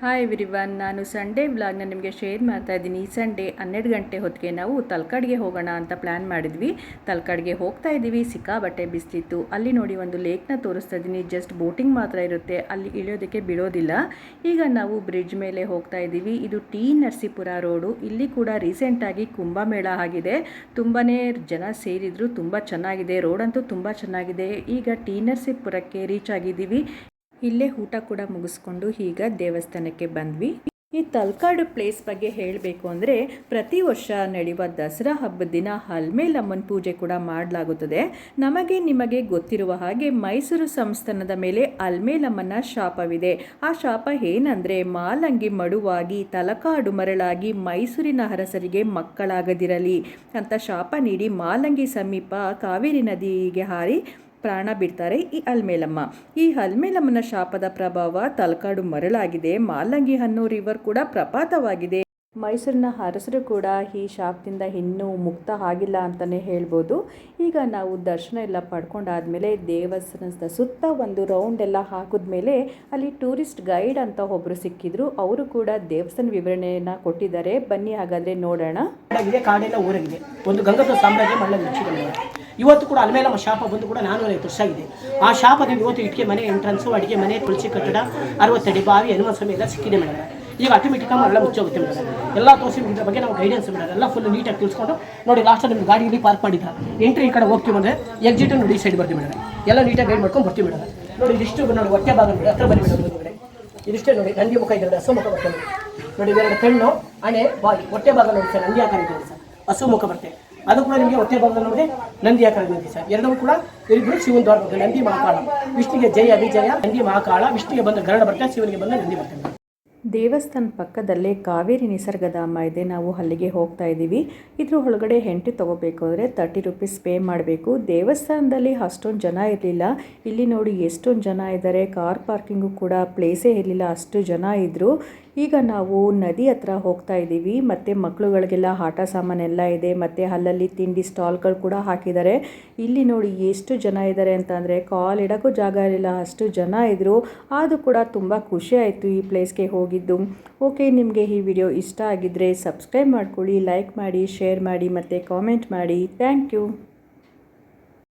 Hi everyone, ನಾನು Sunday ವ್ಲಾಗ್ನ ನಿಮಗೆ ಶೇರ್ ಮಾಡ್ತಾ ಇದ್ದೀನಿ. ಈ ಸಂಡೇ 12 ಗಂಟೆ ಹೊತ್ತಿಗೆ ನಾವು ತಲಕಾಡಿಗೆ ಹೋಗೋಣ ಅಂತ ಪ್ಲ್ಯಾನ್ ಮಾಡಿದ್ವಿ. ತಲಕಾಡಿಗೆ ಹೋಗ್ತಾ ಇದ್ದೀವಿ. ಸಿಕ್ಕಾಬಟ್ಟೆ ಬಿಸಿಲಿತ್ತು. ಅಲ್ಲಿ ನೋಡಿ ಒಂದು ಲೇಕ್ನ ತೋರಿಸ್ತಾ ಇದ್ದೀನಿ. ಜಸ್ಟ್ ಬೋಟಿಂಗ್ ಮಾತ್ರ ಇರುತ್ತೆ, ಅಲ್ಲಿ ಇಳಿಯೋದಕ್ಕೆ ಬಿಡೋದಿಲ್ಲ. ಈಗ ನಾವು ಬ್ರಿಡ್ಜ್ ಮೇಲೆ ಹೋಗ್ತಾ ಇದ್ದೀವಿ. ಇದು ಟಿ ನರಸೀಪುರ ರೋಡು. ಇಲ್ಲಿ ಕೂಡ ರೀಸೆಂಟಾಗಿ ಕುಂಭಮೇಳ ಆಗಿದೆ. ತುಂಬಾ ಜನ ಸೇರಿದ್ರು. ತುಂಬ ಚೆನ್ನಾಗಿದೆ, ರೋಡಂತೂ ತುಂಬ ಚೆನ್ನಾಗಿದೆ. ಈಗ ಟಿ ನರಸೀಪುರಕ್ಕೆ ರೀಚ್ ಆಗಿದ್ದೀವಿ. ಇಲ್ಲೇ ಊಟ ಕೂಡ ಮುಗಿಸ್ಕೊಂಡು ಈಗ ದೇವಸ್ಥಾನಕ್ಕೆ ಬಂದ್ವಿ. ಈ ತಲಕಾಡು ಪ್ಲೇಸ್ ಬಗ್ಗೆ ಹೇಳಬೇಕು ಅಂದರೆ ಪ್ರತಿ ವರ್ಷ ನಡೆಯುವ ದಸರಾ ಹಬ್ಬದ ದಿನ ಹಲ್ಮೇಲಮ್ಮನ ಪೂಜೆ ಕೂಡ ಮಾಡಲಾಗುತ್ತದೆ. ನಿಮಗೆ ಗೊತ್ತಿರುವ ಹಾಗೆ ಮೈಸೂರು ಸಂಸ್ಥಾನದ ಮೇಲೆ ಹಲ್ಮೇಲಮ್ಮನ ಶಾಪವಿದೆ. ಆ ಶಾಪ ಏನಂದರೆ ಮಾಲಂಗಿ ಮಡುವಾಗಿ ತಲಕಾಡು ಮರಳಾಗಿ ಮೈಸೂರಿನ ಅರಸರಿಗೆ ಮಕ್ಕಳಾಗದಿರಲಿ ಅಂತ ಶಾಪ ನೀಡಿ ಮಾಲಂಗಿ ಸಮೀಪ ಕಾವೇರಿ ನದಿಗೆ ಹಾರಿ ಪ್ರಾಣ ಬಿಡ್ತಾರೆ ಈ ಹಲ್ಮೇಲಮ್ಮ. ಈ ಹಲ್ಮೇಲಮ್ಮನ ಶಾಪದ ಪ್ರಭಾವ ತಲಕಾಡು ಮರಳಾಗಿದೆ. ಮಾಲಂಗಿ ಅನ್ನೋ ರಿವರ್ ಕೂಡ ಪ್ರಪಾತವಾಗಿದೆ. ಮೈಸೂರಿನ ಅರಸರು ಕೂಡ ಈ ಶಾಪದಿಂದ ಇನ್ನೂ ಮುಕ್ತ ಆಗಿಲ್ಲ ಅಂತಲೇ ಹೇಳ್ಬೋದು. ಈಗ ನಾವು ದರ್ಶನ ಎಲ್ಲ ಪಡ್ಕೊಂಡಾದ್ಮೇಲೆ ದೇವಸ್ಥಾನದ ಸುತ್ತ ಒಂದು ರೌಂಡ್ ಎಲ್ಲ ಹಾಕಿದ್ಮೇಲೆ ಅಲ್ಲಿ ಟೂರಿಸ್ಟ್ ಗೈಡ್ ಅಂತ ಒಬ್ಬರು ಸಿಕ್ಕಿದ್ರು. ಅವರು ಕೂಡ ದೇವಸ್ಥಾನ ವಿವರಣೆಯನ್ನು ಕೊಟ್ಟಿದ್ದಾರೆ. ಬನ್ನಿ ಹಾಗಾದರೆ ನೋಡೋಣ. ಕಾಡೆಲ್ಲ ಊರಾಗಿದೆ. ಒಂದು ಗಂಗಾ ಸಾಮ್ರಾಜ್ಯ ಇವತ್ತು ಕೂಡ ಹಲ್ಮೇಲಮ್ಮ ಶಾಪ ಬಂದು ಕೂಡ 450 ವರ್ಷ ಆಗಿದೆ. ಆ ಶಾಪದಿಂದ ಇವತ್ತು ಇಟ್ಟಿಗೆ ಮನೆ ಎಂಟ್ರೆನ್ಸು, ಅಡಿಗೆ ಮನೆ, ತುಳಸಿ ಕಟ್ಟಡ, 60 ಅಡಿ ಬಾವಿ, ಹನುಮ ಸಮಯ ಎಲ್ಲ ಸಿಕ್ಕಿದೆ ಮೇಡಮ್. ಈಗ ಆಟೋಮೆಟಿಕ್ಕಾಗಿ ಎಲ್ಲ ಮುಚ್ಚೋಗುತ್ತೆ ಮೇಡಮ್. ಎಲ್ಲ ತೋರಿಸಿ ಇದ್ರ ಬಗ್ಗೆ ನಾವು ಗೈಡೆನ್ಸ್ ಮೇಡಮ್ ಎಲ್ಲ ಫುಲ್ ನೀಟಾಗಿ ತಿಳಿಸ್ಕೊಂಡು ನೋಡಿ. ಲಾಸ್ಟ್ ನಿಮ್ಮ ಗಾಡಿಯಲ್ಲಿ ಪಾರ್ಕ್ ಮಾಡಿದ್ದಾರೆ. ಎಂಟ್ರಿ ಈ ಕಡೆ ಹೋಗ್ತೀವಿ ಅಂದರೆ ಎಕ್ಸಿಟ್ ನೋಡಿ ಈ ಸೈಡ್ ಬರ್ತೀವಿ ಮೇಡಮ್. ಎಲ್ಲ ನೀಟಾಗಿ ಗೈಡ್ ಮಾಡ್ಕೊಂಡು ಬರ್ತೀವಿ ಮೇಡಮ್. ನೋಡಿ ಇದಿಷ್ಟು ನೋಡಿ ಹೊಟ್ಟೆ ಭಾಗ ನೋಡಿ ಹತ್ರ ಬನ್ನಿ ಮೇಡಮ್. ಹೊರಗಡೆ ಇದಿಷ್ಟೇ ನೋಡಿ ನಂದಿ ಮುಖ ಇದೆ, ಹಸು ಮುಖ ಬರ್ತದೆ ನೋಡಿ. ಇವೆರಡು ಕಣ್ಣು, ಹಣೆ, ಬಾಯಿ, ಹೊಟ್ಟೆ ಭಾಗ ನೋಡಿ ಸರ್ ನಂದಿ ಆಕಾರ ಇದೆ ಸರ್. ಹಸು ಮುಖ ಬರುತ್ತೆ. ಅದು ಕೂಡ ನಿಮಗೆ ಹೊಟ್ಟೆ ಭಾಗದಲ್ಲಿ ನೋಡಿ ನಂದಿ ಆಕಾರ ಇದೆ ಸರ್. ಎರಡೂ ಕೂಡ ಇಬ್ಬರು ಶಿವನ ದ್ವಾರ ಬರ್ತದೆ. ನಂದಿ ಮಹಾಕಾಳ, ವಿಷ್ಣುಗೆ ಜಯ ವಿಜಯ. ನಂದಿ ಮಹಾಕಾಳ, ವಿಷ್ಣುಗೆ ಬಂದ ಗರುಡ ಬರ್ತದೆ, ಶಿವನಿಗೆ ಬಂದ ನಂದಿ ಬರ್ತದೆ. ದೇವಸ್ಥಾನ ಪಕ್ಕದಲ್ಲೇ ಕಾವೇರಿ ನಿಸರ್ಗಧಾಮ ಇದೆ. ನಾವು ಅಲ್ಲಿಗೆ ಹೋಗ್ತಾ ಇದ್ದೀವಿ. ಇದ್ರ ಒಳಗಡೆ ಎಂಟ್ರಿ ತೊಗೋಬೇಕು ಅಂದರೆ 30 ರೂಪೀಸ್ ಪೇ ಮಾಡಬೇಕು. ದೇವಸ್ಥಾನದಲ್ಲಿ ಅಷ್ಟೊಂದು ಜನ ಇರಲಿಲ್ಲ. ಇಲ್ಲಿ ನೋಡಿ ಎಷ್ಟೊಂದು ಜನ ಇದ್ದಾರೆ. ಕಾರ್ ಪಾರ್ಕಿಂಗು ಕೂಡ ಪ್ಲೇಸೇ ಇರಲಿಲ್ಲ, ಅಷ್ಟು ಜನ ಇದ್ದರು. ಈಗ ನಾವು ನದಿ ಹತ್ರ ಹೋಗ್ತಾ ಇದ್ದೀವಿ. ಮತ್ತು ಮಕ್ಕಳುಗಳಿಗೆಲ್ಲ ಆಟ ಸಾಮಾನೆಲ್ಲ ಇದೆ. ಮತ್ತು ಅಲ್ಲಲ್ಲಿ ತಿಂಡಿ ಸ್ಟಾಲ್ಗಳು ಕೂಡ ಹಾಕಿದ್ದಾರೆ. ಇಲ್ಲಿ ನೋಡಿ ಎಷ್ಟು ಜನ ಇದ್ದಾರೆ ಅಂತಂದರೆ ಕಾಲಿಡೋಕ್ಕೂ ಜಾಗ ಇರಲಿಲ್ಲ, ಅಷ್ಟು ಜನ ಇದ್ದರು. ಆದರೂ ಕೂಡ ತುಂಬ ಖುಷಿ ಆಯಿತು ಈ ಪ್ಲೇಸ್ಗೆ ಹೋಗಿದ್ದು. ಓಕೆ, ನಿಮಗೆ ಈ ವಿಡಿಯೋ ಇಷ್ಟ ಆಗಿದ್ದರೆ ಸಬ್ಸ್ಕ್ರೈಬ್ ಮಾಡ್ಕೊಳ್ಳಿ, ಲೈಕ್ ಮಾಡಿ, ಶೇರ್ ಮಾಡಿ ಮತ್ತು ಕಾಮೆಂಟ್ ಮಾಡಿ. Thank you.